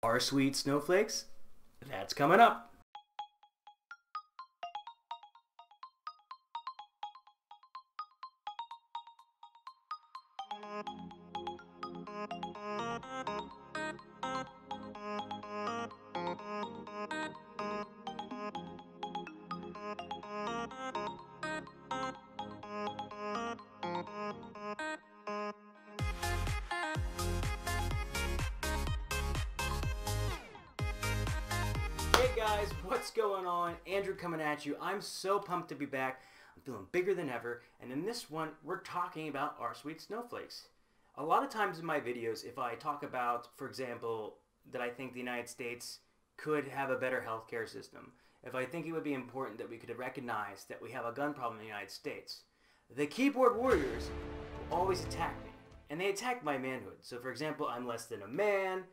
Are Swedes snowflakes? That's coming up. Hey guys, what's going on? Andrew coming at you. I'm so pumped to be back. I'm feeling bigger than ever, and in this one, we're talking about our Swedes Snowflakes. A lot of times in my videos, if I talk about, for example, that I think the United States could have a better healthcare system, if I think it would be important that we could recognize that we have a gun problem in the United States, the keyboard warriors will always attack me, and they attack my manhood. So for example, I'm less than a man,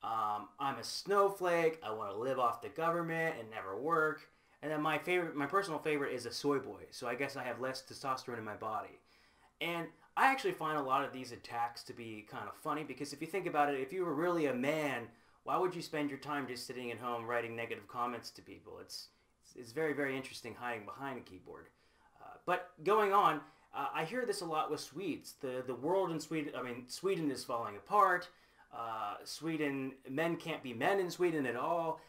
I'm a snowflake, I want to live off the government and never work. And then my personal favorite is a soy boy. So I guess I have less testosterone in my body. And I actually find a lot of these attacks to be kind of funny because if you think about it, if you were really a man, why would you spend your time just sitting at home writing negative comments to people? It's very, very interesting hiding behind a keyboard. But going on, I hear this a lot with Swedes. The world in Sweden, Sweden is falling apart. Men can't be men in Sweden at all.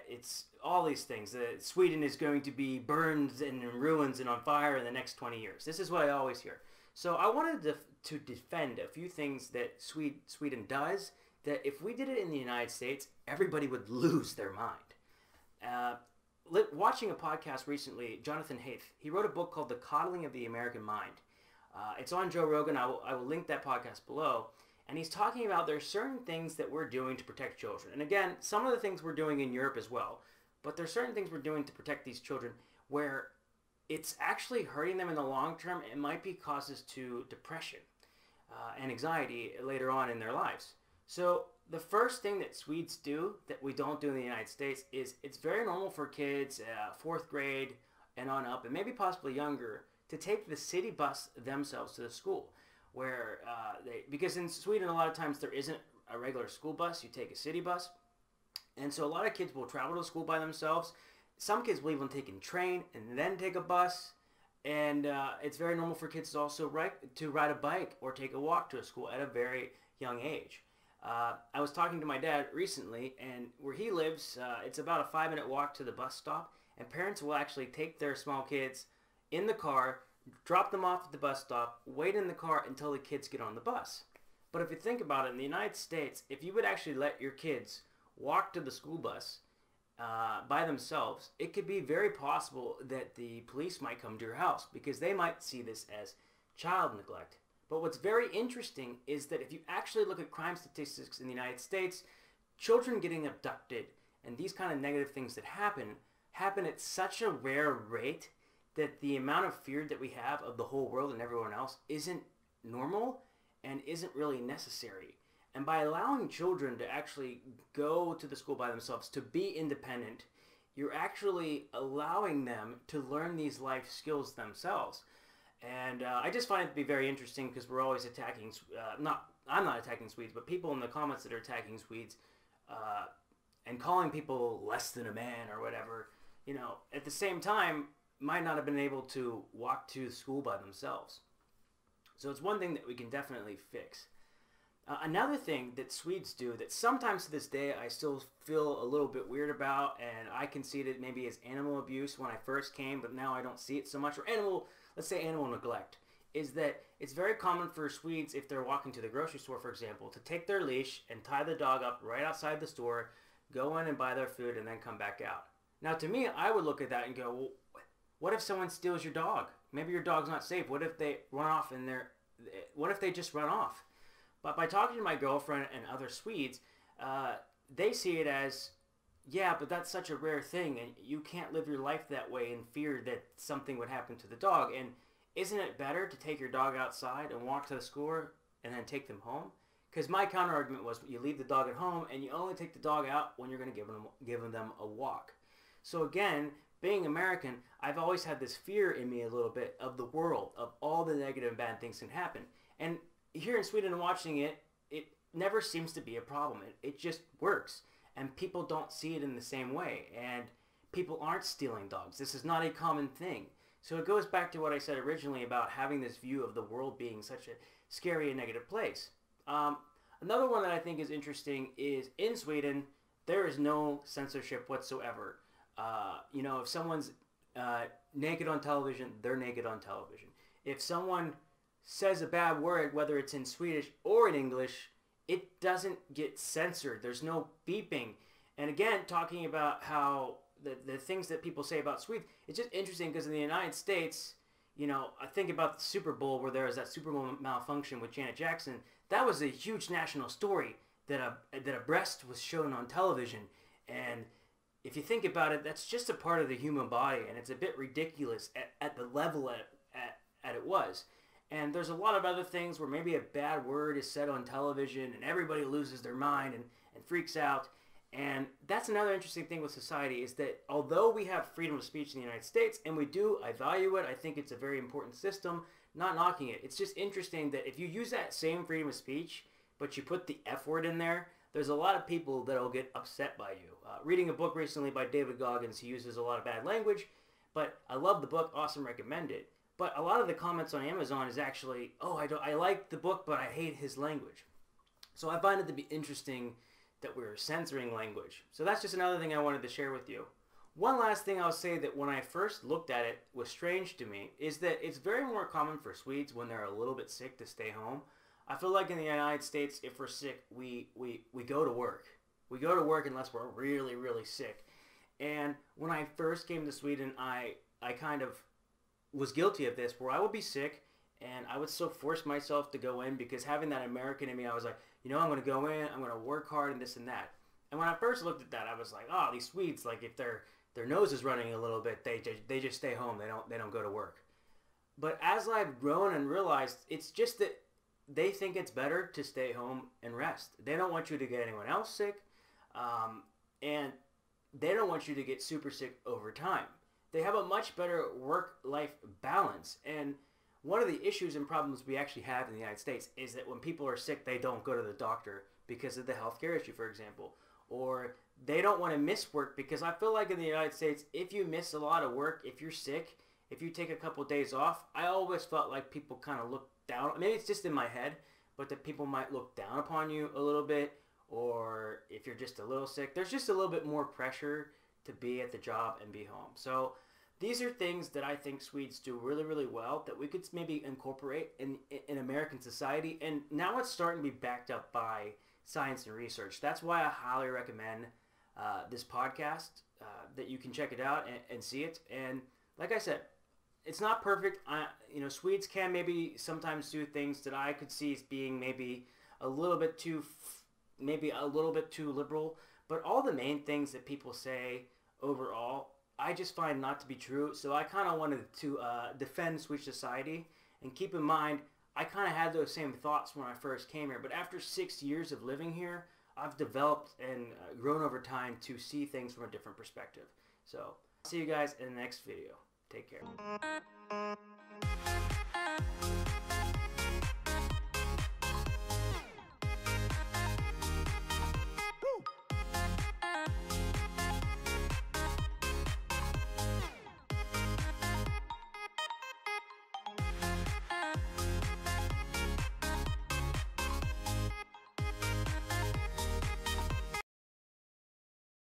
It's all these things. Sweden is going to be burned and in ruins and on fire in the next 20 years. This is what I always hear. So I wanted to defend a few things that Sweden does that if we did it in the United States, everybody would lose their mind. Watching a podcast recently, Jonathan Haidt, he wrote a book called The Coddling of the American Mind. It's on Joe Rogan. I will link that podcast below. And he's talking about there's certain things that we're doing to protect children. And again, some of the things we're doing in Europe as well. But there's certain things we're doing to protect these children where it's actually hurting them in the long term. It might be causes to depression and anxiety later on in their lives. So the first thing that Swedes do that we don't do in the United States is it's very normal for kids, 4th grade and on up, and maybe possibly younger, to take the city bus themselves to the school. Where because in Sweden a lot of times there isn't a regular school bus, you take a city bus, and so a lot of kids will travel to school by themselves. Some kids will even take a train and then take a bus, and it's very normal for kids to also ride a bike or take a walk to a school at a very young age. I was talking to my dad recently, and where he lives, it's about a 5-minute walk to the bus stop, and parents will actually take their small kids in the car, drop them off at the bus stop, wait in the car until the kids get on the bus. But if you think about it, in the United States, if you would actually let your kids walk to the school bus by themselves, it could be very possible that the police might come to your house because they might see this as child neglect. But what's very interesting is that if you actually look at crime statistics in the United States, children getting abducted and these kind of negative things that happen at such a rare rate that the amount of fear that we have of the whole world and everyone else isn't normal and isn't really necessary. And by allowing children to actually go to the school by themselves, to be independent, you're actually allowing them to learn these life skills themselves. And I just find it to be very interesting because we're always attacking, I'm not attacking Swedes, but people in the comments that are attacking Swedes and calling people less than a man or whatever, you know, at the same time, might not have been able to walk to school by themselves. So it's one thing that we can definitely fix. Another thing that Swedes do that sometimes to this day I still feel a little bit weird about, and I can see it maybe as animal abuse when I first came, but now I don't see it so much, or let's say animal neglect, is that it's very common for Swedes, if they're walking to the grocery store, for example, to take their leash and tie the dog up right outside the store, go in and buy their food, and then come back out. Now to me, I would look at that and go, well, what if someone steals your dog? Maybe your dog's not safe. What if they run off and what if they just run off? But by talking to my girlfriend and other Swedes, they see it as, yeah, but that's such a rare thing and you can't live your life that way in fear that something would happen to the dog. And isn't it better to take your dog outside and walk to the school and then take them home? Because my counter argument was you leave the dog at home and you only take the dog out when you're going to give them a walk. So again, being American, I've always had this fear in me a little bit of the world, of all the negative and bad things can happen. And here in Sweden, watching it never seems to be a problem. It just works. And people don't see it in the same way. And people aren't stealing dogs. This is not a common thing. So it goes back to what I said originally about having this view of the world being such a scary and negative place. Another one that I think is interesting is in Sweden, there is no censorship whatsoever. If someone's naked on television, they're naked on television. If someone says a bad word, whether it's in Swedish or in English, it doesn't get censored. There's no beeping. And again, talking about how the things that people say about Swedes, it's just interesting because in the United States, I think about the Super Bowl where there was that Super Bowl malfunction with Janet Jackson. That was a huge national story that a breast was shown on television. And if you think about it, that's just a part of the human body, and it's a bit ridiculous at the level at it was. And there's a lot of other things where maybe a bad word is said on television and everybody loses their mind and freaks out. And that's another interesting thing with society is that although we have freedom of speech in the United States, and I value it, I think it's a very important system, not knocking it. It's just interesting that if you use that same freedom of speech, but you put the F word in there, there's a lot of people that'll get upset by you. Reading a book recently by David Goggins, he uses a lot of bad language, but I love the book, awesome, recommend it. But a lot of the comments on Amazon is actually, I like the book, but I hate his language. So I find it to be interesting that we're censoring language. So that's just another thing I wanted to share with you. One last thing I'll say that when I first looked at it was strange to me is that it's very more common for Swedes when they're a little bit sick to stay home. I feel like in the United States, if we're sick, we go to work. We go to work unless we're really, really sick. And when I first came to Sweden, I kind of was guilty of this where I would be sick and I would still force myself to go in because having that American in me, I was like, I'm going to go in, I'm going to work hard and this and that. And when I first looked at that, I was like, these Swedes, like if their nose is running a little bit, they just stay home. They don't go to work. But as I've grown and realized, it's just that they think it's better to stay home and rest. They don't want you to get anyone else sick, and they don't want you to get super sick over time. They have a much better work-life balance. And one of the issues and problems we actually have in the United States is that when people are sick, they don't go to the doctor because of the healthcare issue, for example. Or they don't want to miss work because I feel like in the United States, if you miss a lot of work, if you're sick, if you take a couple of days off, I always felt like people kind of look down. Maybe it's just in my head, but that people might look down upon you a little bit. Or if you're just a little sick, there's just a little bit more pressure to be at the job and be home. So these are things that I think Swedes do really, really well that we could maybe incorporate in American society. And now it's starting to be backed up by science and research. That's why I highly recommend this podcast, that you can check it out and see it. And like I said, it's not perfect. Swedes can maybe sometimes do things that I could see as being maybe a little bit too liberal. But all the main things that people say overall, I just find not to be true. So I kind of wanted to defend Swedish society. And keep in mind, I kind of had those same thoughts when I first came here. But after 6 years of living here, I've developed and grown over time to see things from a different perspective. So see you guys in the next video. Take care.